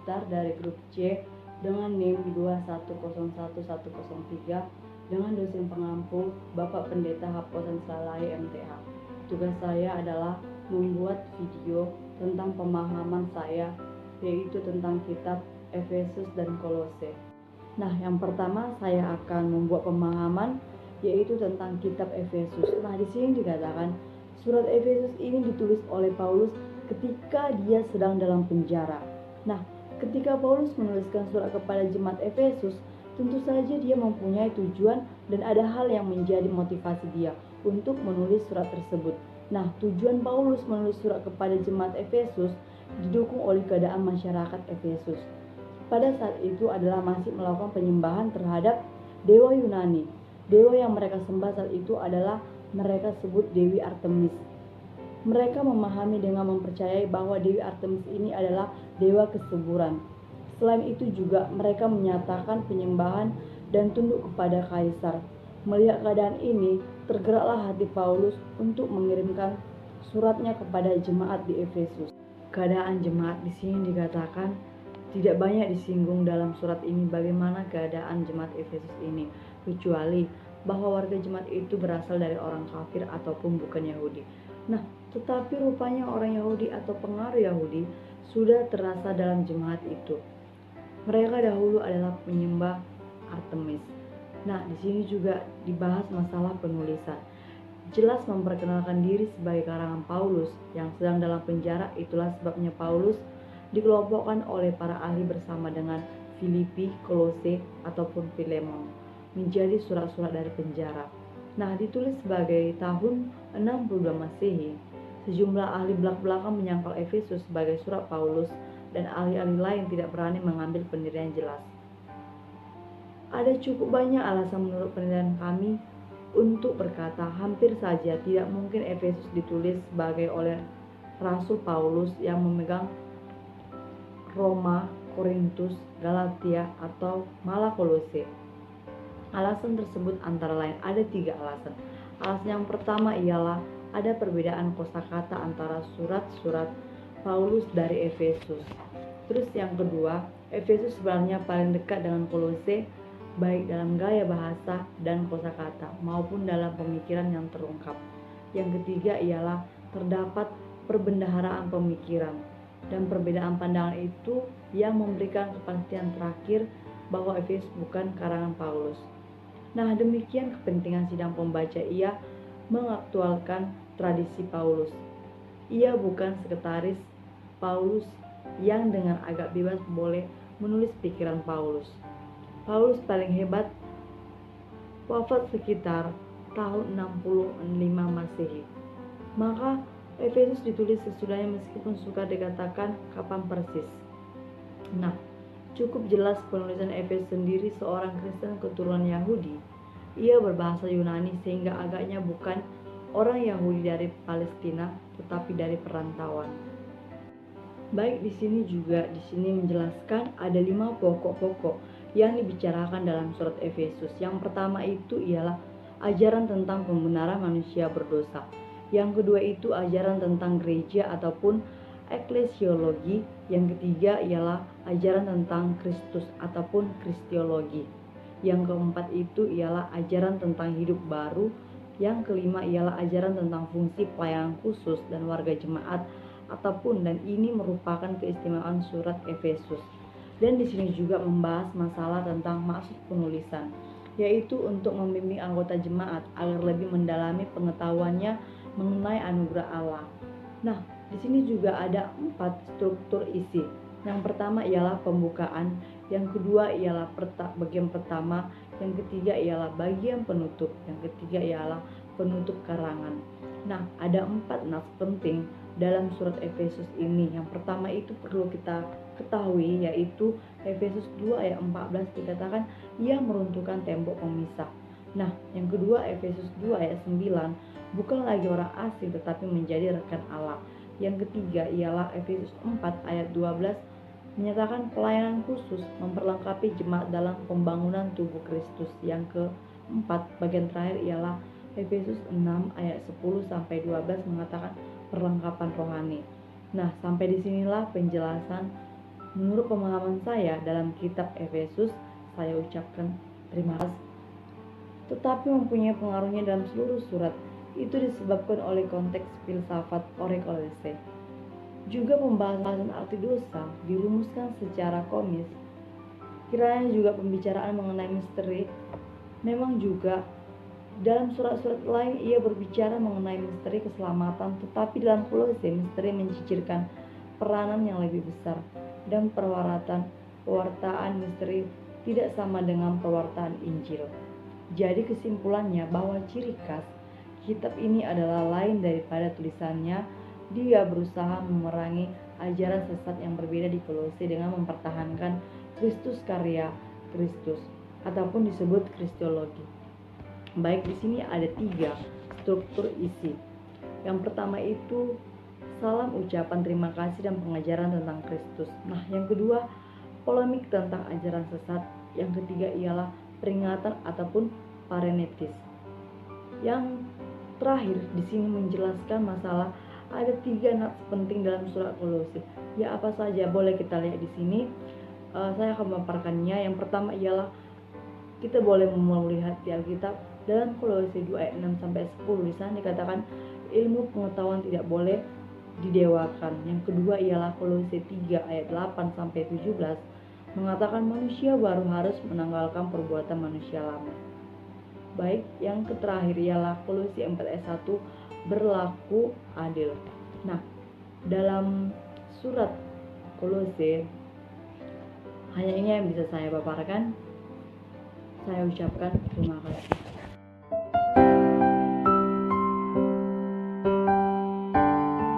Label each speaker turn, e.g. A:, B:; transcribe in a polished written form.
A: pendaftar dari grup C dengan NIM 2101103 dengan dosen pengampu Bapak Pendeta Haposan Salai MTH. Tugas saya adalah membuat video tentang pemahaman saya, yaitu tentang kitab Efesus dan Kolose. Nah, yang pertama saya akan membuat pemahaman yaitu tentang kitab Efesus. Nah, di sini dikatakan surat Efesus ini ditulis oleh Paulus ketika dia sedang dalam penjara. Nah, ketika Paulus menuliskan surat kepada jemaat Efesus, tentu saja dia mempunyai tujuan dan ada hal yang menjadi motivasi dia untuk menulis surat tersebut. Nah, tujuan Paulus menulis surat kepada jemaat Efesus didukung oleh keadaan masyarakat Efesus. Pada saat itu adalah masih melakukan penyembahan terhadap dewa Yunani. Dewa yang mereka sembah saat itu adalah mereka sebut Dewi Artemis. Mereka memahami dengan mempercayai bahwa Dewi Artemis ini adalah dewa kesuburan. Selain itu juga mereka menyatakan penyembahan dan tunduk kepada kaisar. Melihat keadaan ini, tergeraklah hati Paulus untuk mengirimkan suratnya kepada jemaat di Efesus. Keadaan jemaat di sini dikatakan tidak banyak disinggung dalam surat ini bagaimana keadaan jemaat Efesus ini, kecuali bahwa warga jemaat itu berasal dari orang kafir ataupun bukan Yahudi. Nah, tetapi rupanya orang Yahudi atau pengaruh Yahudi sudah terasa dalam jemaat itu. Mereka dahulu adalah penyembah Artemis. Nah, di sini juga dibahas masalah penulisan. Jelas memperkenalkan diri sebagai karangan Paulus yang sedang dalam penjara. Itulah sebabnya Paulus dikelompokkan oleh para ahli bersama dengan Filipi, Kolose, ataupun Filemon menjadi surat-surat dari penjara. Nah, ditulis sebagai tahun 62 Masehi. Sejumlah ahli belak-belakan menyangkal Efesus sebagai surat Paulus dan ahli-ahli lain tidak berani mengambil pendirian jelas. Ada cukup banyak alasan menurut penilaian kami untuk berkata hampir saja tidak mungkin Efesus ditulis sebagai oleh Rasul Paulus yang memegang Roma, Korintus, Galatia, atau malah Kolose. Alasan tersebut antara lain ada 3 alasan. Alasan yang pertama ialah ada perbedaan kosakata antara surat-surat Paulus dari Efesus. Terus yang kedua, Efesus sebenarnya paling dekat dengan Kolose baik dalam gaya bahasa dan kosakata maupun dalam pemikiran yang terungkap. Yang ketiga ialah terdapat perbendaharaan pemikiran dan perbedaan pandangan itu yang memberikan kepastian terakhir bahwa Efesus bukan karangan Paulus. Nah, demikian kepentingan sidang pembaca. Ia mengaktualkan tradisi Paulus. Ia bukan sekretaris Paulus yang dengan agak bebas boleh menulis pikiran Paulus. Paulus paling hebat wafat sekitar tahun 65 Masehi. Maka Efesus ditulis sesudahnya meskipun suka dikatakan kapan persis. Nah, cukup jelas penulisan Efesus sendiri seorang Kristen keturunan Yahudi. Ia berbahasa Yunani sehingga agaknya bukan orang Yahudi dari Palestina tetapi dari perantauan. Baik di sini menjelaskan ada 5 pokok-pokok yang dibicarakan dalam surat Efesus. Yang pertama itu ialah ajaran tentang pembenaran manusia berdosa. Yang kedua itu ajaran tentang gereja ataupun eklesiologi. Yang ketiga ialah ajaran tentang Kristus ataupun kristiologi. Yang keempat itu ialah ajaran tentang hidup baru. Yang kelima ialah ajaran tentang fungsi pelayanan khusus dan warga jemaat ataupun, dan ini merupakan keistimewaan surat Efesus. Dan di sini juga membahas masalah tentang maksud penulisan, yaitu untuk membimbing anggota jemaat agar lebih mendalami pengetahuannya mengenai anugerah Allah. Nah, di sini juga ada 4 struktur isi. Yang pertama ialah pembukaan, yang kedua ialah bagian pertama, yang ketiga ialah bagian penutup, yang ketiga ialah penutup karangan. Nah, ada 4 nas penting dalam surat Efesus ini. Yang pertama itu perlu kita ketahui, yaitu Efesus 2 ayat 14 dikatakan ia meruntuhkan tembok pemisah. Nah, yang kedua Efesus 2 ayat 9 bukan lagi orang asing tetapi menjadi rekan Allah. Yang ketiga ialah Efesus 4 ayat 12 menyatakan pelayanan khusus memperlengkapi jemaat dalam pembangunan tubuh Kristus. Yang keempat, bagian terakhir ialah Efesus 6 ayat 10 sampai 12 mengatakan perlengkapan rohani. Nah, sampai disinilah penjelasan Menurut pemahaman saya dalam kitab Efesus, saya ucapkan terima kasih. Tetapi mempunyai pengaruhnya dalam seluruh surat. Itu disebabkan oleh konteks filsafat orang Kolose. Juga pembahasan arti dosa dirumuskan secara komis. Kiranya juga pembicaraan mengenai misteri. Memang juga dalam surat-surat lain ia berbicara mengenai misteri keselamatan, tetapi dalam Kolose misteri mencicirkan peranan yang lebih besar, dan pewartaan misteri tidak sama dengan pewartaan Injil. Jadi kesimpulannya bahwa ciri khas kitab ini adalah lain daripada tulisannya. Dia berusaha memerangi ajaran sesat yang berbeda di Kolose dengan mempertahankan Kristus karya Kristus, ataupun disebut Kristologi. Baik, di sini ada 3 struktur isi. Yang pertama itu salam ucapan terima kasih dan pengajaran tentang Kristus. Nah, yang kedua polemik tentang ajaran sesat. Yang ketiga ialah peringatan ataupun parenetis. Yang terakhir di sini menjelaskan masalah ada 3 nats penting dalam surat Kolose. Ya, apa saja? Boleh kita lihat di sini. Saya akan memaparkannya. Yang pertama ialah kita boleh melihat di Alkitab dalam Kolose 2 ayat 6 sampai 10 di sana dikatakan ilmu pengetahuan tidak boleh didewakan. Yang kedua ialah Kolose 3 ayat 8 sampai 17 mengatakan manusia baru harus menanggalkan perbuatan manusia lama. Baik, yang terakhir ialah Kolose 4 ayat 1 berlaku adil. Nah, dalam surat Kolose hanya ini yang bisa saya paparkan. Saya ucapkan terima kasih.